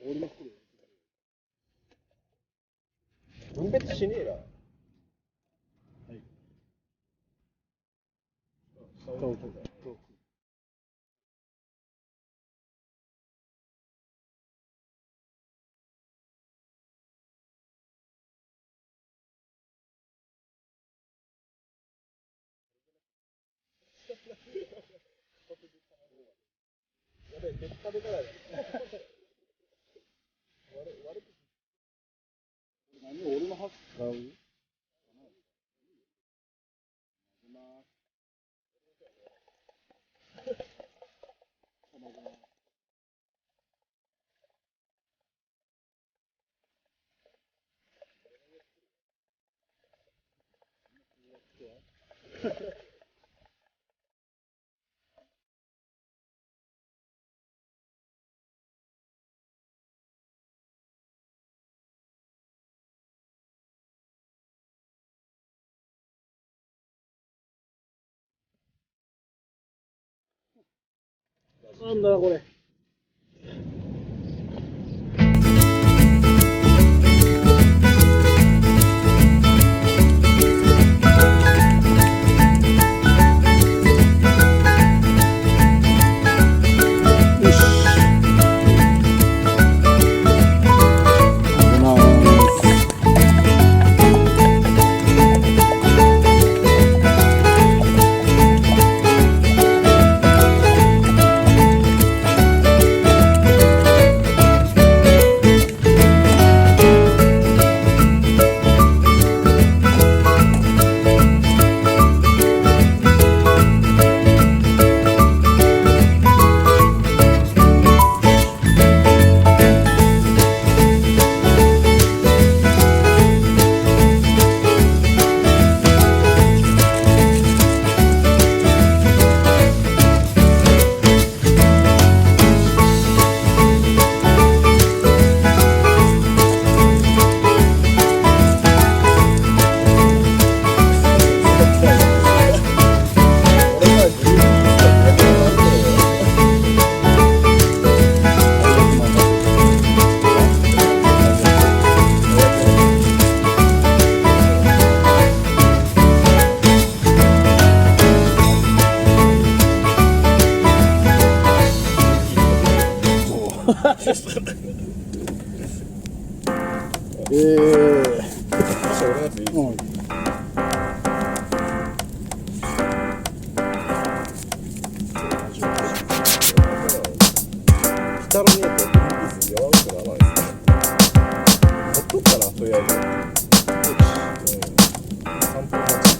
俺の服で分別しねえな。はい。遠くだ。遠く。やべえ、別食べたら悪く何俺の箸使う？なんだこれ。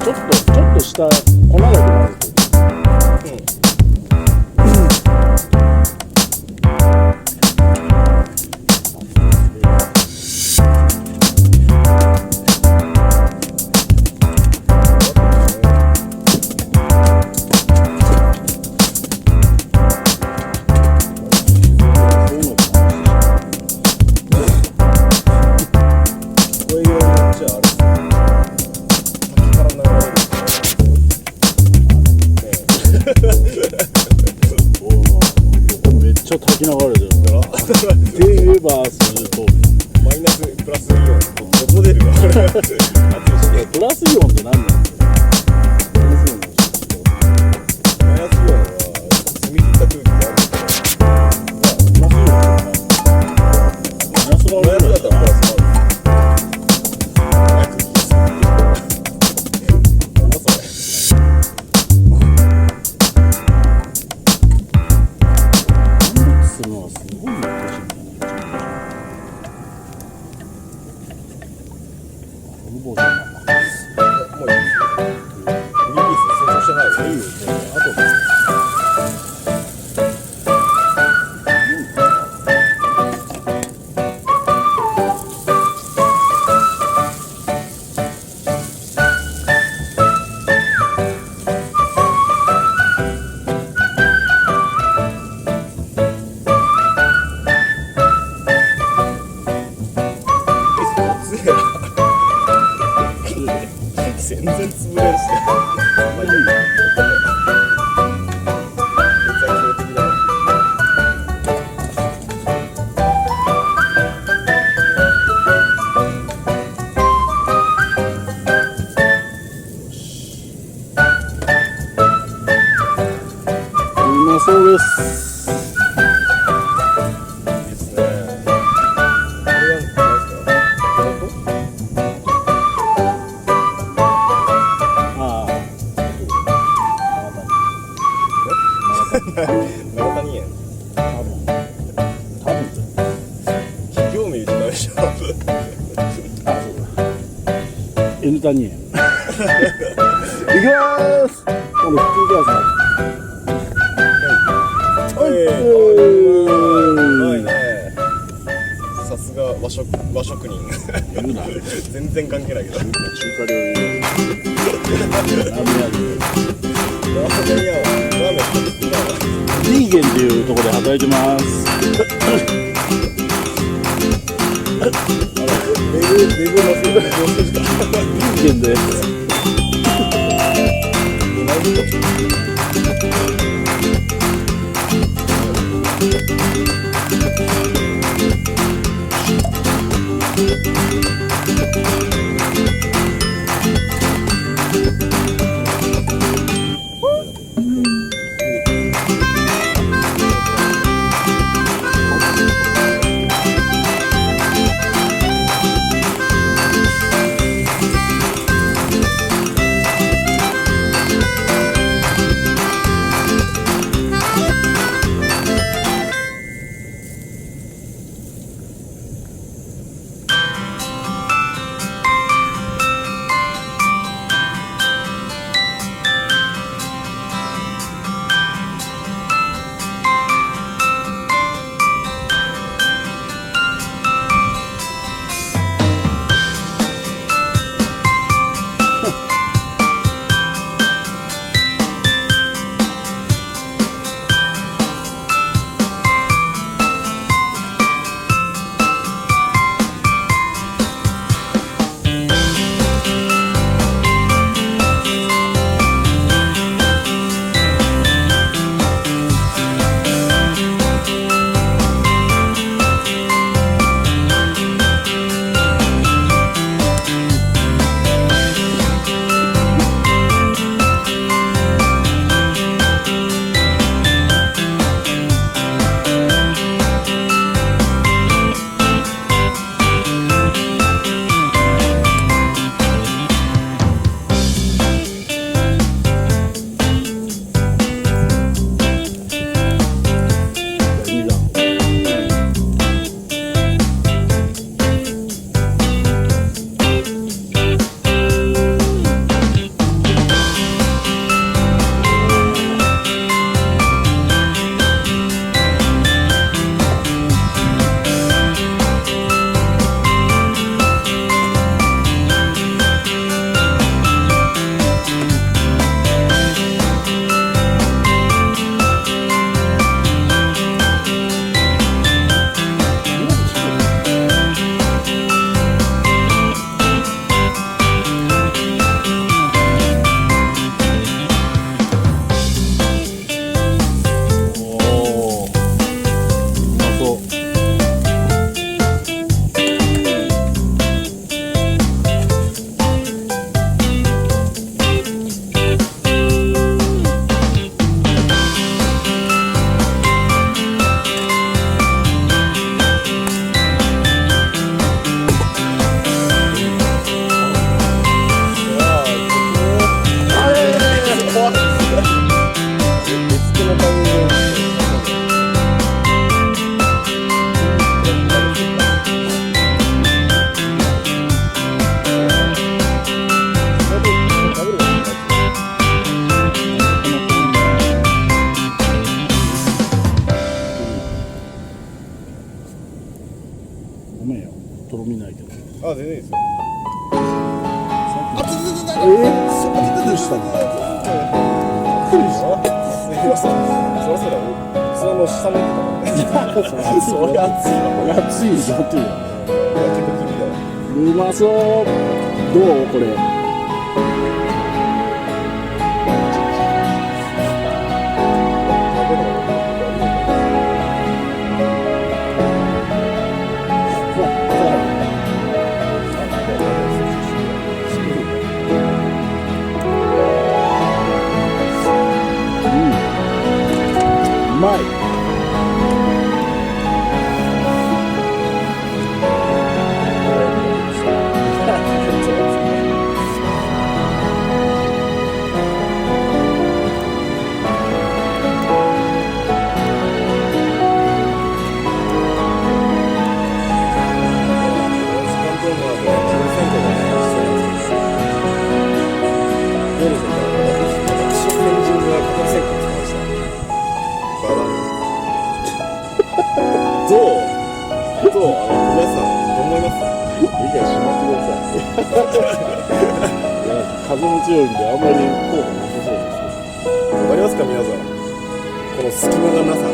ちょっとした粉だけ混ぜて。めっちゃ滝流れてるからで言えばするとマイナスプラスイオンどこ出るかプラスイオンって何なんですか？マイナスイオンは澄み切った空気があるマイナスイオンだったらプラスがある。水谷園。行きまーす。今度聞いてください。うまいね。さすが和食人。言うな。全然関係ないけど。中華料理。ラーメン屋で。ラーメン屋はラーメン作ってたわ。ビーゲンっていうところで働いてます。デブのビービーゲンです。ごめんよ、とろみないけど。あ、全然いいですよ。どうしたの？すいません。そろそろ普通の下向いてたからね。そりゃ熱いわ。熱いじゃんっていう。結構気味だよ。うまそう。どうこれ？うまい。皆さんどう思います？理解しまってください。いや風も強いんであんまり効果なさそうですけど。わかりますか皆さん、この隙間がなさ。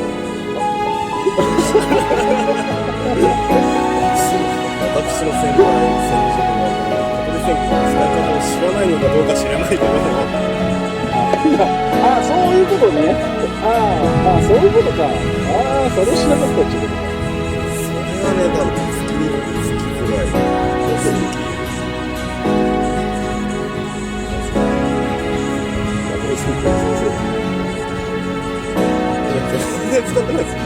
私の先輩、先人はこの戦記の使い方を知らないのかどうか知らないけどああ、そういうことね。ああ、そういうことか。ああ、それ知らなかったってことか。それはね、多分つきづらい。全然使ってないですよ。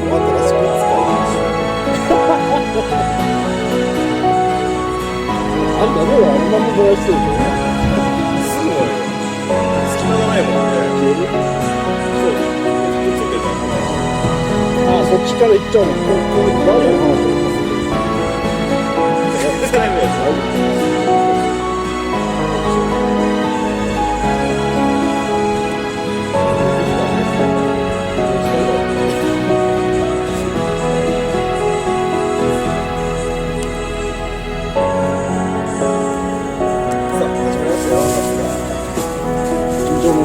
新しく使いましょあんたね、あんなもん燃やしてるんだよね。すごい隙間がないもんね。消える？そうついてるじゃん。ああ、そっちから行っちゃうの。こういう誰の話を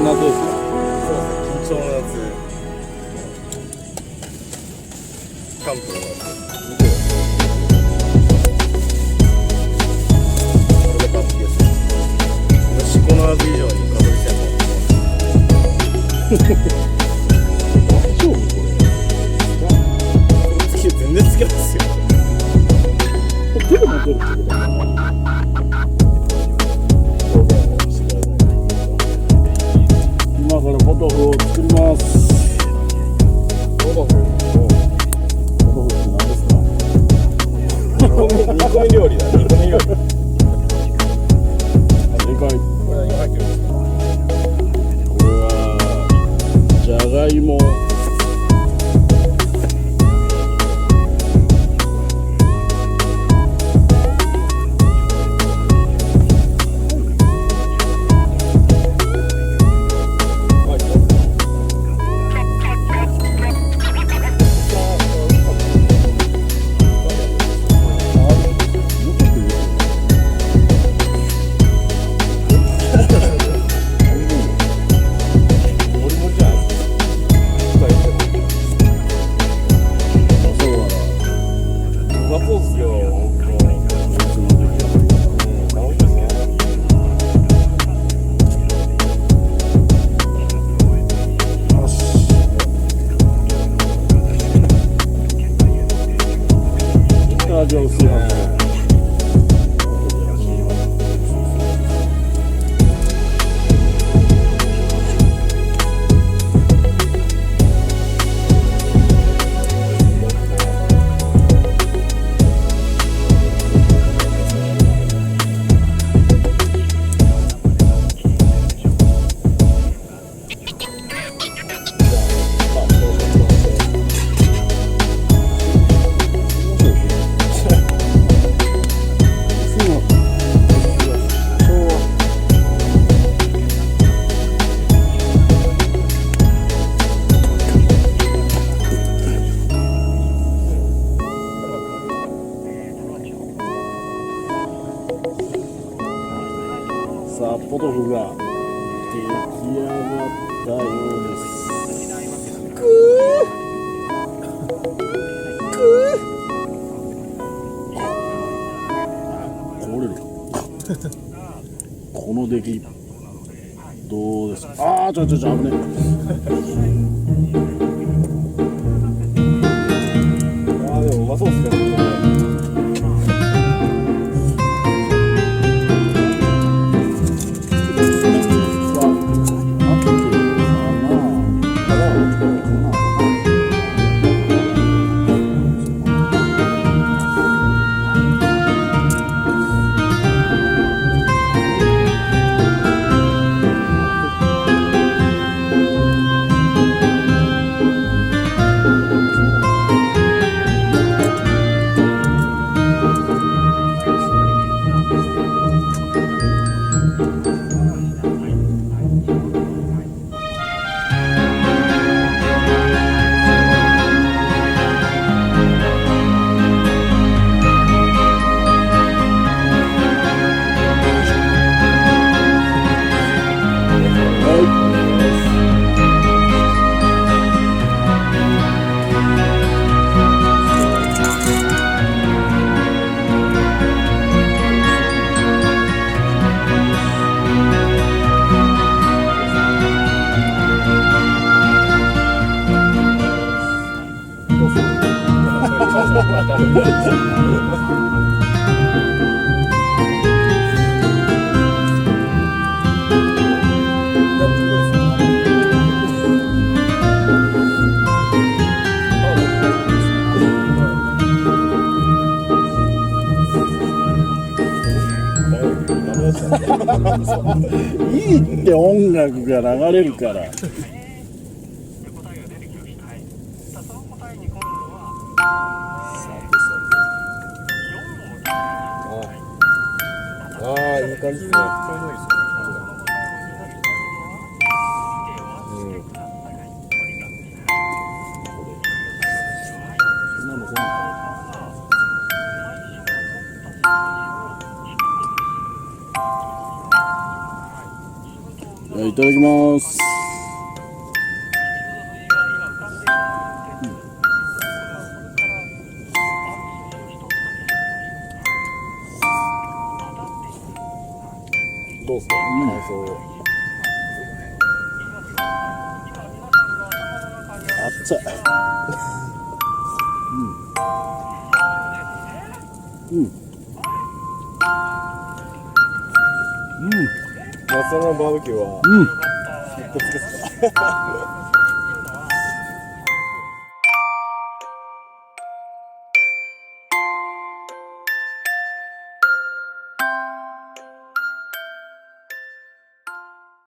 夏ですか？そうですね、緊張の夏、キャンプの夏、これで完璧です。息子の味以上にかぶり線大丈夫これ？全然つけますよ。手で持てるってことだな。今からポトフを作ります。ポトフって何ですか？煮込み料理だ。煮込み料理。でかい。これは400キロですか？これはじゃがいも。味は薄いはず。さあポトフが出来上がったようです。これこの出来どうですか？ああ、危ねああ、でもうまそうですね。いいって音楽が流れるから。ああ、いい感じですね。いただきます。どうですか、感想。あっちゃい。夏のバーベキューは、うっつけですか。